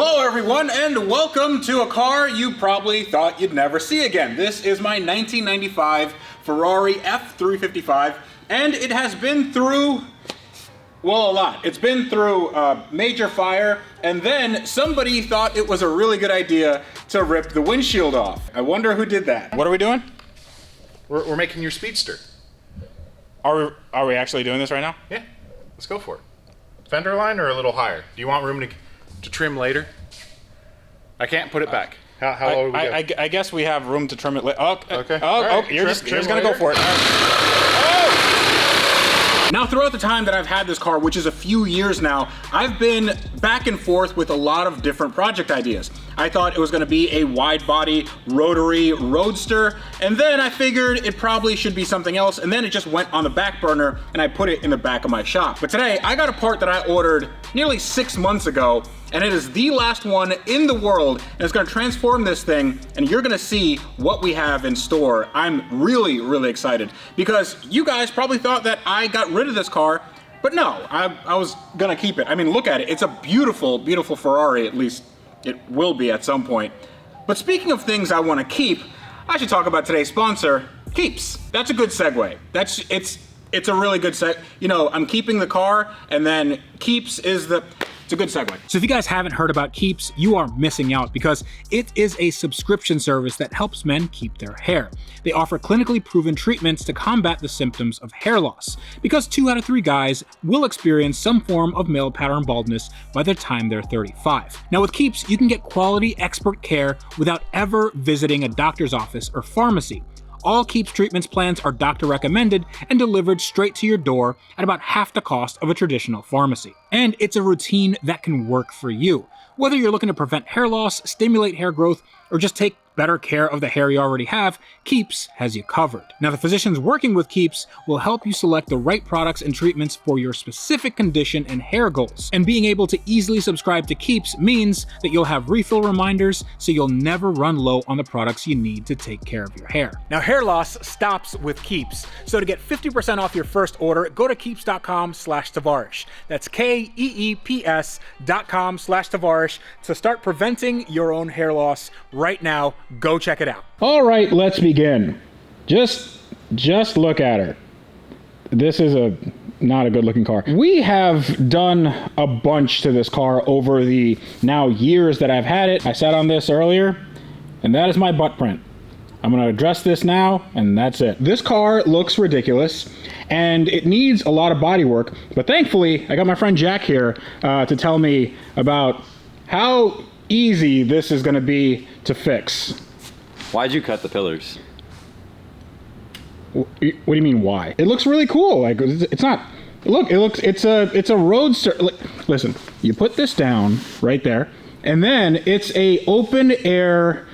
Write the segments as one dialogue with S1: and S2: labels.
S1: Hello everyone, and welcome to a car you probably thought you'd never see again. This is my 1995 Ferrari F355, and it has been through, well, a lot. It's been through a major fire, and then somebody thought it was a really good idea to rip the windshield off. I wonder who did that. What are we doing?
S2: We're making your Speedster.
S1: Are we actually doing this right now?
S2: Yeah, let's go for it. Fender line or a little higher? Do you want room to trim later? I can't put it back. How low are we going?
S1: I guess we have room to trim it later. Oh,
S2: okay.
S1: You're just gonna go for it. Oh! Now, throughout the time that I've had this car, which is a few years now, I've been back and forth with a lot of different project ideas. I thought it was gonna be a wide body rotary roadster, and then I figured it probably should be something else, and then it just went on the back burner and I put it in the back of my shop. But today, I got a part that I ordered nearly 6 months ago, and it is the last one in the world, and it's gonna transform this thing, and you're gonna see what we have in store. I'm really, really excited, because you guys probably thought that I got rid of this car, but no, I was gonna keep it. I mean, look at it. It's a beautiful, beautiful Ferrari, at least it will be at some point. But speaking of things I wanna keep, I should talk about today's sponsor, Keeps. That's a good segue. It's a really good you know, I'm keeping the car, and then Keeps is it's a good segue. So if you guys haven't heard about Keeps, you are missing out, because it is a subscription service that helps men keep their hair. They offer clinically proven treatments to combat the symptoms of hair loss, because 2 out of 3 guys will experience some form of male pattern baldness by the time they're 35. Now with Keeps, you can get quality expert care without ever visiting a doctor's office or pharmacy. All Keeps treatments plans are doctor recommended and delivered straight to your door at about half the cost of a traditional pharmacy. And it's a routine that can work for you. Whether you're looking to prevent hair loss, stimulate hair growth, or just take better care of the hair you already have, Keeps has you covered. Now, the physicians working with Keeps will help you select the right products and treatments for your specific condition and hair goals. And being able to easily subscribe to Keeps means that you'll have refill reminders, so you'll never run low on the products you need to take care of your hair. Now, hair loss stops with Keeps. So to get 50% off your first order, go to keeps.com/Tavarish. That's KEEPS.com/Tavarish to start preventing your own hair loss right now. Go check it out.
S3: All right, let's begin. Just look at her. This is not a good looking car. We have done a bunch to this car over the now years that I've had it. I sat on this earlier, and that is my butt print. I'm gonna address this now, and that's it. This car looks ridiculous, and it needs a lot of body work, but thankfully, I got my friend Jack here to tell me about how easy this is gonna be to fix.
S4: Why'd you cut the pillars?
S3: What do you mean why? It looks really cool. Like, it's not, look, it's a roadster. Listen, you put this down right there, and then it's a open air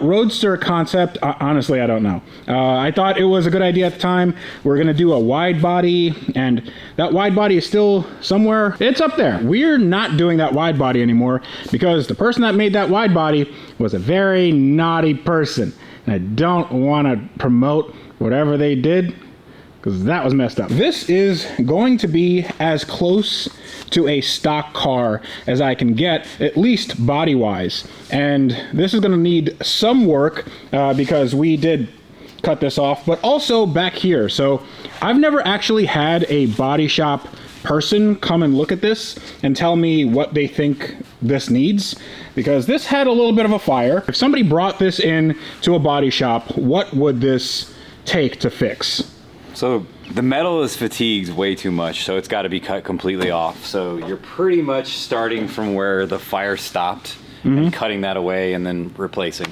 S3: roadster concept. Honestly, I don't know. I thought it was a good idea at the time. We're gonna do a wide body, and that wide body is still somewhere. It's up there. We're not doing that wide body anymore, because the person that made that wide body was a very naughty person, and I don't want to promote whatever they did, because that was messed up. This is going to be as close to a stock car as I can get, at least body-wise. And this is gonna need some work because we did cut this off, but also back here. So I've never actually had a body shop person come and look at this and tell me what they think this needs, because this had a little bit of a fire. If somebody brought this in to a body shop, what would this take to fix?
S4: So the metal is fatigued way too much, so it's got to be cut completely off. So you're pretty much starting from where the fire stopped and cutting that away and then replacing.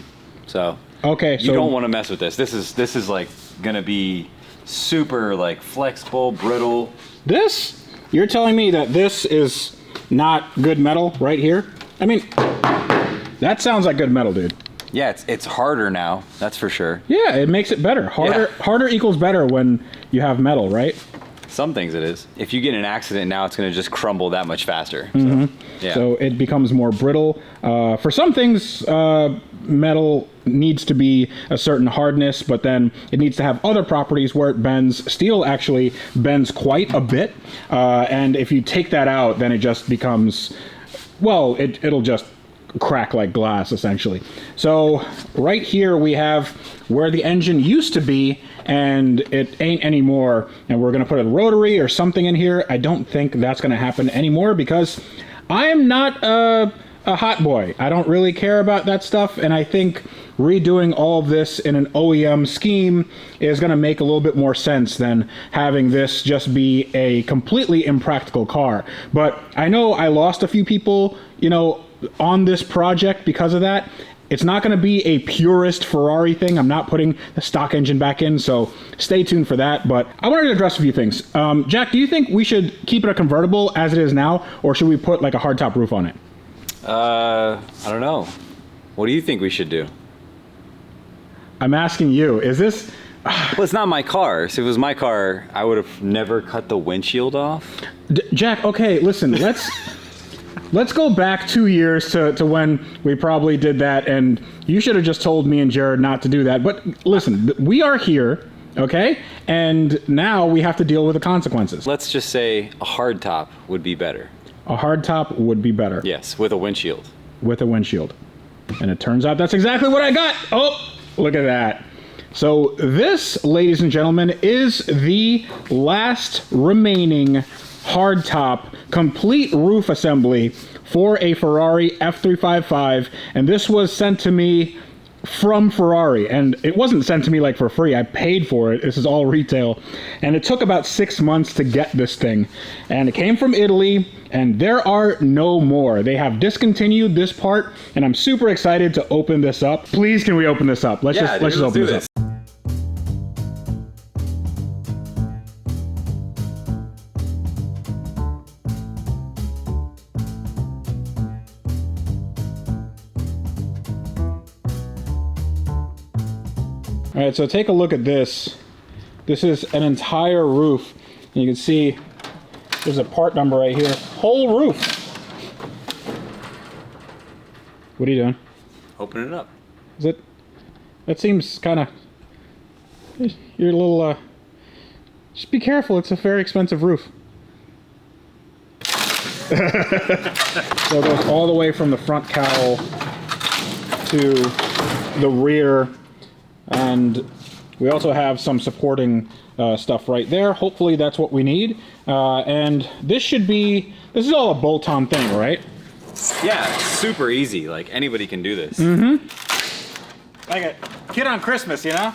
S4: So
S3: okay,
S4: you don't want to mess with this. This is like gonna be super like flexible, brittle.
S3: This? You're telling me that this is not good metal right here? I mean, that sounds like good metal, dude.
S4: Yeah, it's harder now, that's for sure.
S3: Yeah, it makes it better. Harder equals better when you have metal, right?
S4: Some things it is. If you get in an accident now, it's going to just crumble that much faster.
S3: Mm-hmm.
S4: So, yeah.
S3: So it becomes more brittle. For some things, metal needs to be a certain hardness, but then it needs to have other properties where it bends. Steel actually bends quite a bit, and if you take that out, then it just becomes, well, it'll just crack like glass, essentially. So right here we have where the engine used to be, and it ain't anymore, and we're gonna put a rotary or something in here. I don't think that's gonna happen anymore because I am not a hot boy. I don't really care about that stuff, and I think redoing all of this in an OEM scheme is going to make a little bit more sense than having this just be a completely impractical car. But I know I lost a few people, you know, on this project because of that. It's not going to be a purist Ferrari thing. I'm not putting the stock engine back in, so stay tuned for that. But I wanted to address a few things. Jack, do you think we should keep it a convertible as it is now, or should we put like a hardtop roof on it?
S4: I don't know. What do you think we should do?
S3: I'm asking you, is this...
S4: Well, it's not my car. So if it was my car, I would have never cut the windshield off.
S3: Jack, okay, listen, let's go back 2 years to when we probably did that, and you should have just told me and Jared not to do that. But listen, we are here, okay? And now we have to deal with the consequences.
S4: Let's just say a hard top would be better.
S3: A hard top would be better.
S4: Yes, with a windshield.
S3: With a windshield. And it turns out that's exactly what I got. Oh! Look at that. So this, ladies and gentlemen, is the last remaining hardtop complete roof assembly for a Ferrari F355, and this was sent to me from Ferrari, and it wasn't sent to me like for free. I paid for it. This is all retail, and it took about 6 months to get this thing, and it came from Italy, and there are no more. They have discontinued this part, and I'm super excited to open this up. Please, can we open this up? Let's just open this up. All right, so take a look at this. This is an entire roof. And you can see there's a part number right here. Whole roof. What are you doing?
S4: Open it up.
S3: Is it? That seems kind of... You're a little... Just be careful. It's a very expensive roof. So it goes all the way from the front cowl to the rear. And we also have some supporting stuff right there. Hopefully that's what we need. And this should be, this is all a bolt-on thing, right?
S4: Yeah, it's super easy. Like anybody can do this.
S3: Mm-hmm.
S1: Like a kid on Christmas, you know?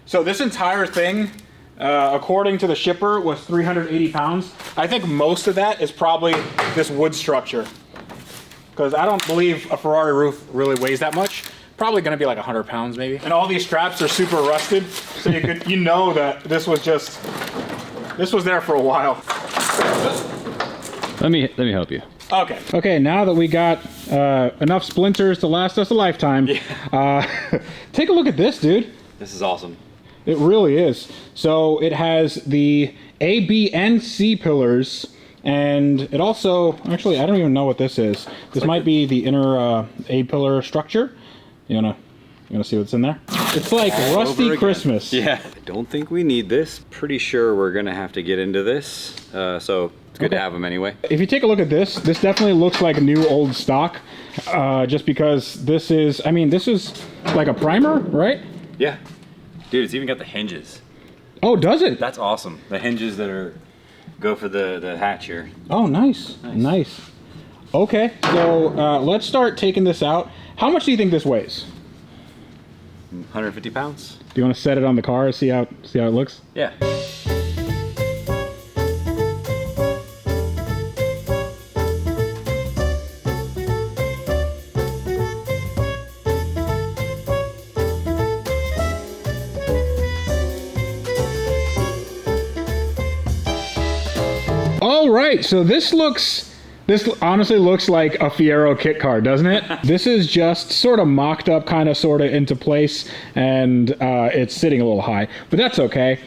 S1: So this entire thing, according to the shipper, was 380 pounds. I think most of that is probably this wood structure. Because I don't believe a Ferrari roof really weighs that much. Probably gonna be like 100 pounds maybe. And all these straps are super rusted, so you know that this was there for a while.
S4: Let me help you.
S1: Okay.
S3: Okay, now that we got enough splinters to last us a lifetime, take a look at this, dude.
S4: This is awesome.
S3: It really is. So it has the A, B, and C pillars, and it also, actually, I don't even know what this is. This might be the inner A pillar structure. You wanna see what's in there? It's like rusty Christmas.
S4: Yeah. I don't think we need this. Pretty sure we're gonna have to get into this. So it's good to have them anyway.
S3: If you take a look at this definitely looks like a new old stock. Just because this is, I mean, this is like a primer, right?
S4: Yeah. Dude, it's even got the hinges.
S3: Oh, does it?
S4: That's awesome. The hinges that go for the hatch here.
S3: Oh, nice. Nice. Okay, so let's start taking this out. How much do you think this weighs?
S4: 150 pounds.
S3: Do you want to set it on the car, see how it looks?
S4: Yeah.
S3: All right, so this honestly looks like a Fiero kit car, doesn't it? This is just sort of mocked up, kind of sort of into place, and it's sitting a little high, but that's okay.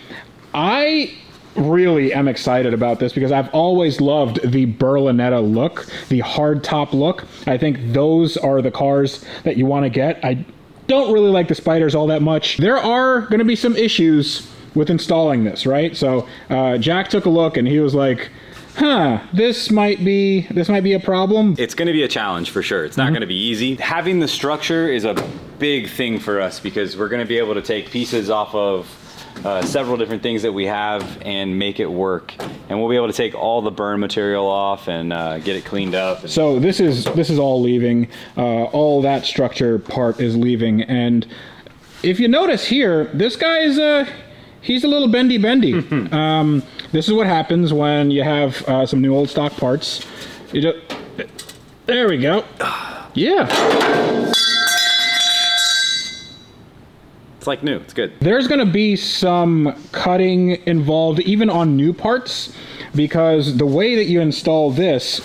S3: I really am excited about this because I've always loved the Berlinetta look, the hardtop look. I think those are the cars that you want to get. I don't really like the Spiders all that much. There are going to be some issues with installing this, right? So Jack took a look and he was like, this might be a problem.
S4: It's going to be a challenge for sure. It's not going to be easy. Having the structure is a big thing for us because we're going to be able to take pieces off of several different things that we have and make it work. And we'll be able to take all the burn material off and get it cleaned up.
S3: So this is all leaving. All that structure part is leaving. And if you notice here, this guy's he's a little bendy. This is what happens when you have some new old stock parts. You just, there we go. Yeah.
S4: It's like new. It's good.
S3: There's going to be some cutting involved even on new parts because the way that you install this,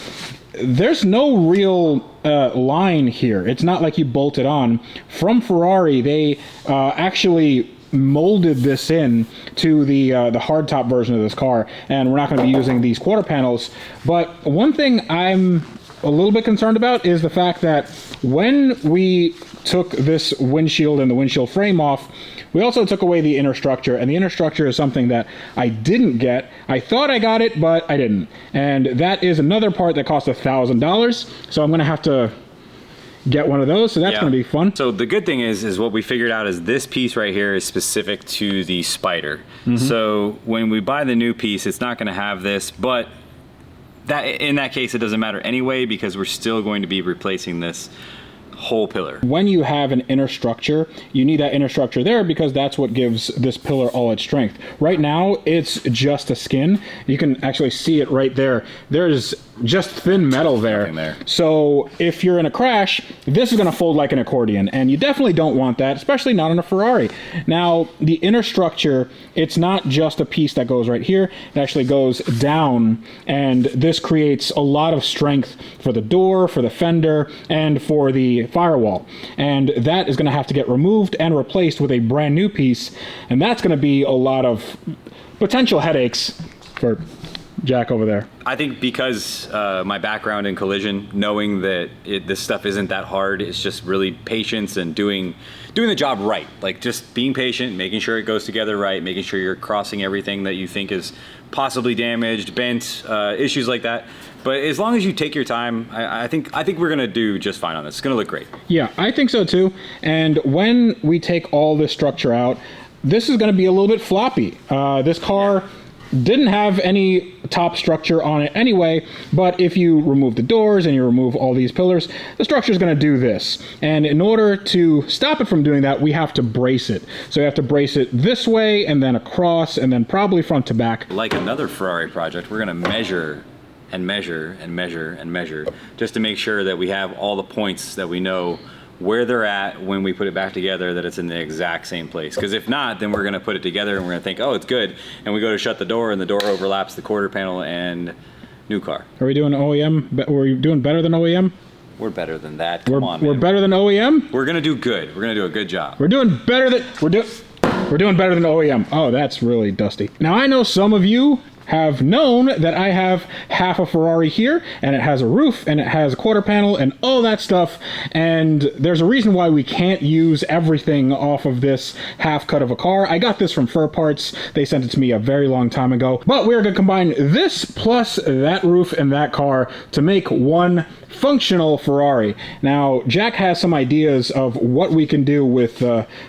S3: there's no real line here. It's not like you bolt it on. From Ferrari, they actually molded this in to the hardtop version of this car, and we're not going to be using these quarter panels. But one thing I'm a little bit concerned about is the fact that when we took this windshield and the windshield frame off, we also took away the inner structure, and the inner structure is something that I didn't get. I thought I got it, but I didn't. And that is another part that cost $1,000, so I'm going to have to get one of those, so that's going to be fun.
S4: So the good thing is what we figured out is this piece right here is specific to the Spider. So when we buy the new piece, it's not going to have this, but that in that case, it doesn't matter anyway because we're still going to be replacing this whole pillar.
S3: When you have an inner structure, you need that inner structure there because that's what gives this pillar all its strength. Right now, it's just a skin. You can actually see it right there. There's just thin metal there. So if you're in a crash, this is going to fold like an accordion, and you definitely don't want that, especially not on a Ferrari. Now, the inner structure, it's not just a piece that goes right here. It actually goes down, and this creates a lot of strength for the door, for the fender, and for the firewall. And that is going to have to get removed and replaced with a brand new piece, and that's going to be a lot of potential headaches for Jack over there.
S4: I think because my background in collision, knowing that this stuff isn't that hard, it's just really patience and doing the job right. Like just being patient, making sure it goes together right, making sure you're crossing everything that you think is possibly damaged, bent, issues like that. But as long as you take your time, I think we're gonna do just fine on this. It's gonna look great.
S3: Yeah, I think so too. And when we take all this structure out, this is gonna be a little bit floppy. This car didn't have any top structure on it anyway, but if you remove the doors and you remove all these pillars, the structure is going to do this. And in order to stop it from doing that, we have to brace it. So we have to brace it this way and then across and then probably front to back.
S4: Like another Ferrari project, we're going to measure and measure and measure and measure just to make sure that we have all the points that we know where they're at when we put it back together, that it's in the exact same place. Because if not, then we're going to put it together and we're going to think, oh, it's good. And we go to shut the door and the door overlaps the quarter panel and new car. Are
S3: we doing OEM? Are we doing better than OEM?
S4: We're better than that. Come on,
S3: man. We're better than OEM?
S4: We're going to do good. We're going to do a good job.
S3: We're doing better than OEM. Oh, that's really dusty. Now, I know some of you have known that I have half a Ferrari here, and it has a roof, and it has a quarter panel, and all that stuff, and there's a reason why we can't use everything off of this half cut of a car. I got this from Fur Parts. They sent it to me a very long time ago, but we're gonna combine this plus that roof and that car to make one functional Ferrari. Now, Jack has some ideas of what we can do with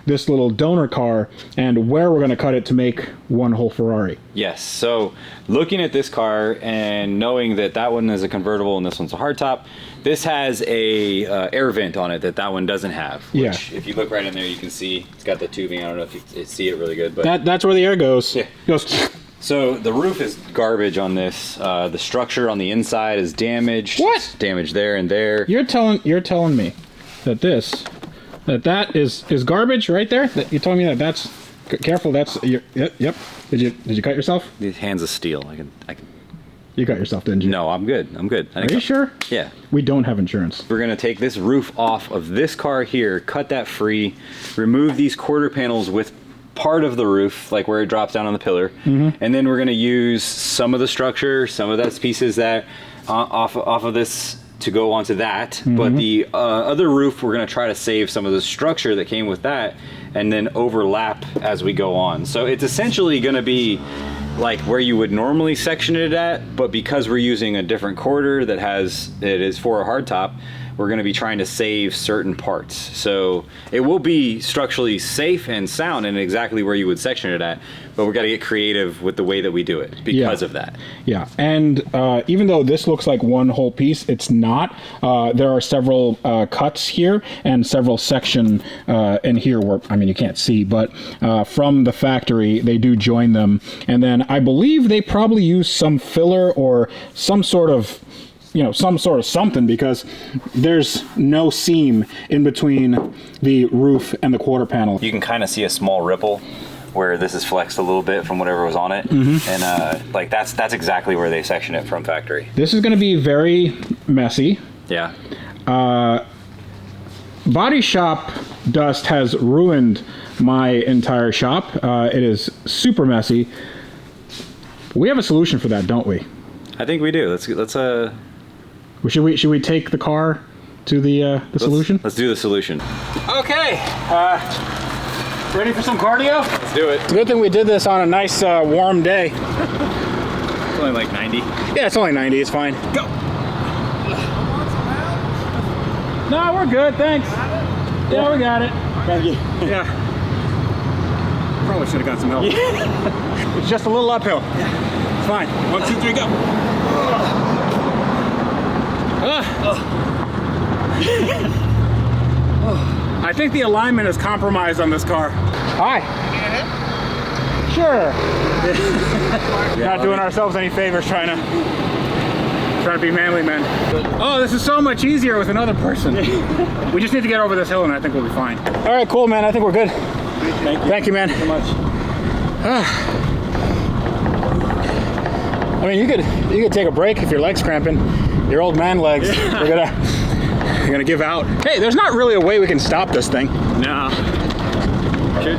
S3: this little donor car and where we're gonna cut it to make one whole Ferrari.
S4: Yes, so looking at this car and knowing that that one is a convertible and this one's a hardtop, this has a air vent on it that one doesn't have. Which, if you look right in there, you can see it's got the tubing. I don't know if you see it really good, but
S3: that's where the air goes.
S4: Yeah, goes. So the roof is garbage on this. The structure on the inside is damaged.
S3: What?
S4: It's damaged there and there.
S3: You're telling me that that is garbage right there? That you're telling me that's careful? That's yep. Did you cut yourself?
S4: These hands of steel. I can.
S3: You cut yourself, didn't you?
S4: No, I'm good.
S3: Are you sure?
S4: Yeah.
S3: We don't have insurance.
S4: We're gonna take this roof off of this car here, cut that free, remove these quarter panels with part of the roof, like where it drops down on the pillar, and then we're gonna use some of the structure, some of those pieces that off of this to go onto that, but the other roof we're gonna try to save some of the structure that came with that and then overlap as we go on. So it's essentially gonna be like where you would normally section it at, but because we're using a different quarter that is for a hardtop, we're going to be trying to save certain parts. So it will be structurally safe and sound and exactly where you would section it at, but we're got to get creative with the way that we do it because of that.
S3: Yeah, and even though this looks like one whole piece, it's not. There are several cuts here and several section in here where, I mean, you can't see, but from the factory, they do join them. And then I believe they probably use some filler or some sort of something, because there's no seam in between the roof and the quarter panel.
S4: You can kind of see a small ripple where this is flexed a little bit from whatever was on it. And like that's exactly where they section it from factory.
S3: This is going to be very messy.
S4: Yeah.
S3: Body shop dust has ruined my entire shop. It is super messy. We have a solution for that, don't we?
S4: I think we do. Let's
S3: Should we take the car to the solution?
S4: Let's do the solution.
S3: Okay. Ready for some cardio?
S4: Let's do it.
S3: It's a good thing we did this on a nice warm day.
S4: It's only like 90.
S3: Yeah, it's only 90. It's fine. Go. No, we're good. Thanks. Yeah, we got it.
S4: Thank you.
S3: Yeah. Probably should have got some help. Yeah. It's just a little uphill. Yeah. It's fine. 1, 2, 3, go. I think the alignment is compromised on this car. Hi. Sure. Not doing ourselves any favors trying to be manly men. Oh, this is so much easier with another person. We just need to get over this hill and I think we'll be fine. All right, cool, man. I think we're good. Thank you, man.
S4: Thank you so much.
S3: I mean, you could take a break if your leg's cramping. Your old man legs, they're gonna give out. Hey, there's not really a way we can stop this thing.
S4: No. Should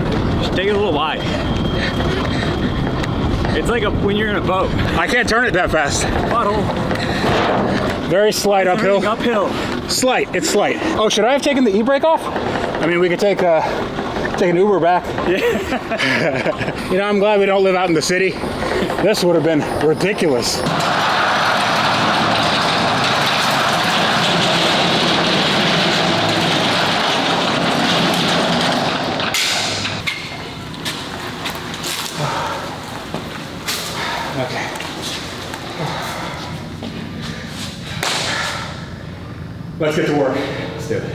S4: take it a little wide. It's like when you're in a boat.
S3: I can't turn it that fast.
S4: Bottle.
S3: Very slight uphill.
S4: Uphill.
S3: Slight. It's slight. Oh, should I have taken the e-brake off? I mean, we could take an Uber back. Yeah. You know, I'm glad we don't live out in the city. This would have been ridiculous. Okay. Let's get to work. Let's do it.